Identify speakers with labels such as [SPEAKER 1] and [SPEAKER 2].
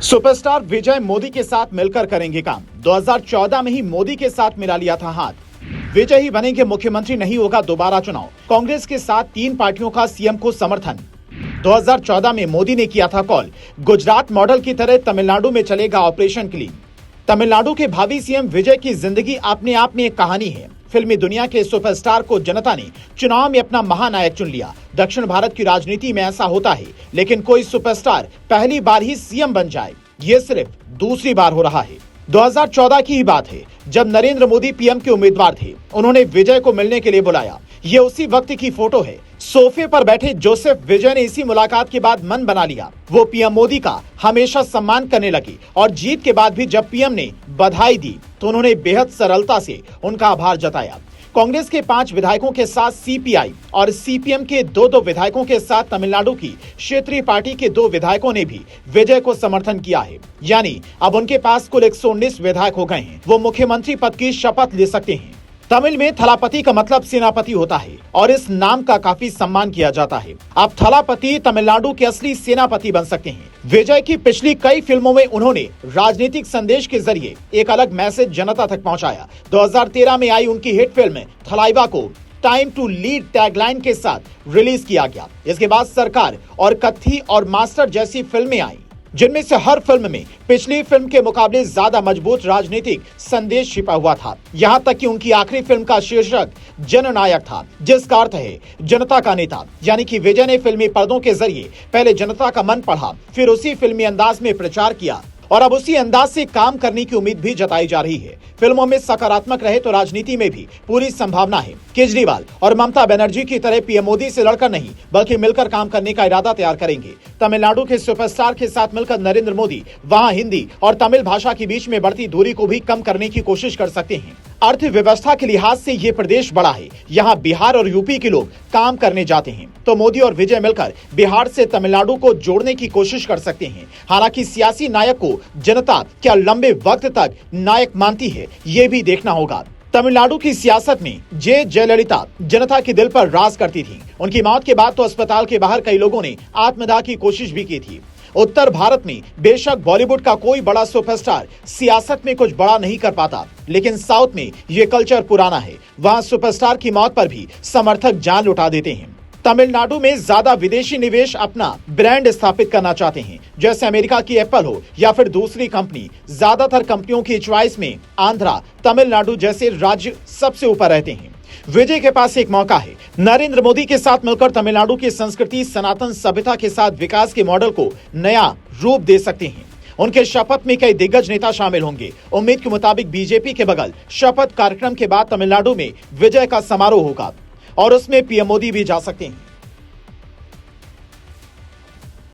[SPEAKER 1] Superstar विजय मोदी के साथ मिलकर करेंगे काम। 2014 में ही मोदी के साथ मिला लिया था हाथ। विजय ही बनेंगे मुख्यमंत्री, नहीं होगा दोबारा चुनाव। कांग्रेस के साथ तीन पार्टियों का सीएम को समर्थन। 2014 में मोदी ने किया था कॉल, गुजरात मॉडल की तरह तमिलनाडु में चलेगा ऑपरेशन क्लीन। तमिलनाडु के भावी सीएम विजय की जिंदगी अपने आप में एक कहानी है। फिल्मी दुनिया के सुपरस्टार को जनता ने चुनाव में अपना महानायक चुन लिया। दक्षिण भारत की राजनीति में ऐसा होता है, लेकिन कोई सुपरस्टार पहली बार ही सीएम बन जाए, ये सिर्फ दूसरी बार हो रहा है। 2014 की ही बात है, जब नरेंद्र मोदी पीएम के उम्मीदवार थे। उन्होंने विजय को मिलने के लिए बुलाया। ये उसी वक्त की फोटो है। सोफे पर बैठे जोसेफ विजय ने इसी मुलाकात के बाद मन बना लिया। वो पीएम मोदी का हमेशा सम्मान करने लगे और जीत के बाद भी जब पीएम ने बधाई दी तो उन्होंने बेहद सरलता से उनका आभार जताया। कांग्रेस के 5 विधायकों के साथ सीपीआई और सीपीएम के 2 विधायकों के साथ तमिलनाडु की क्षेत्रीय पार्टी के 2 विधायकों ने भी विजय को समर्थन किया है। यानी अब उनके पास कुल 119 विधायक हो गए हैं। वो मुख्यमंत्री पद की शपथ ले सकते हैं। तमिल में थलापति का मतलब सेनापति होता है और इस नाम का काफी सम्मान किया जाता है। अब थलापति तमिलनाडु के असली सेनापति बन सकते हैं। विजय की पिछली कई फिल्मों में उन्होंने राजनीतिक संदेश के जरिए एक अलग मैसेज जनता तक पहुंचाया। 2013 में आई उनकी हिट फिल्म थलाइवा को टाइम टू लीड टैगलाइन के साथ रिलीज किया गया। इसके बाद सरकार और कत्थी और मास्टर जैसी फिल्में आई, जिनमें से हर फिल्म में पिछली फिल्म के मुकाबले ज्यादा मजबूत राजनीतिक संदेश छिपा हुआ था। यहां तक कि उनकी आखिरी फिल्म का शीर्षक जननायक था, जिसका अर्थ है जनता का नेता। यानी कि विजय ने फिल्मी पर्दों के जरिए पहले जनता का मन पढ़ा, फिर उसी फिल्मी अंदाज में प्रचार किया और अब उसी अंदाज से काम करने की उम्मीद भी जताई जा रही है। फिल्मों में सकारात्मक रहे तो राजनीति में भी पूरी संभावना है। केजरीवाल और ममता बनर्जी की तरह पीएम मोदी से लड़कर नहीं, बल्कि मिलकर काम करने का इरादा तैयार करेंगे। तमिलनाडु के सुपरस्टार के साथ मिलकर नरेंद्र मोदी वहां हिंदी और तमिल भाषा के बीच में बढ़ती दूरी को भी कम करने की कोशिश कर सकते हैं। अर्थव्यवस्था के लिहाज से ये प्रदेश बड़ा है। यहाँ बिहार और यूपी के लोग काम करने जाते हैं, तो मोदी और विजय मिलकर बिहार से तमिलनाडु को जोड़ने की कोशिश कर सकते हैं। हालांकि सियासी नायक को जनता क्या लंबे वक्त तक नायक मानती है, ये भी देखना होगा। तमिलनाडु की सियासत में जयललिता जनता के दिल पर राज करती थी। उनकी मौत के बाद तो अस्पताल के बाहर कई लोगों ने आत्मदाह की कोशिश भी की थी। उत्तर भारत में बेशक बॉलीवुड का कोई बड़ा सुपरस्टार सियासत में कुछ बड़ा नहीं कर पाता, लेकिन साउथ में ये कल्चर पुराना है। वहां सुपरस्टार की मौत पर भी समर्थक जान लुटा देते हैं। तमिलनाडु में ज्यादा विदेशी निवेश अपना ब्रांड स्थापित करना चाहते हैं, जैसे अमेरिका की एप्पल हो या फिर दूसरी कंपनी। ज्यादातर कंपनियों की चॉइस में आंध्रा, तमिलनाडु जैसे राज्य सबसे ऊपर रहते हैं। विजय के पास एक मौका है। नरेंद्र मोदी के साथ मिलकर तमिलनाडु की संस्कृति, सनातन सभ्यता के साथ विकास के मॉडल को नया रूप दे सकते हैं। उनके शपथ में कई दिग्गज नेता शामिल होंगे। उम्मीद के मुताबिक बीजेपी के बगल शपथ कार्यक्रम के बाद तमिलनाडु में विजय का समारोह होगा और उसमें पीएम मोदी भी जा सकते हैं।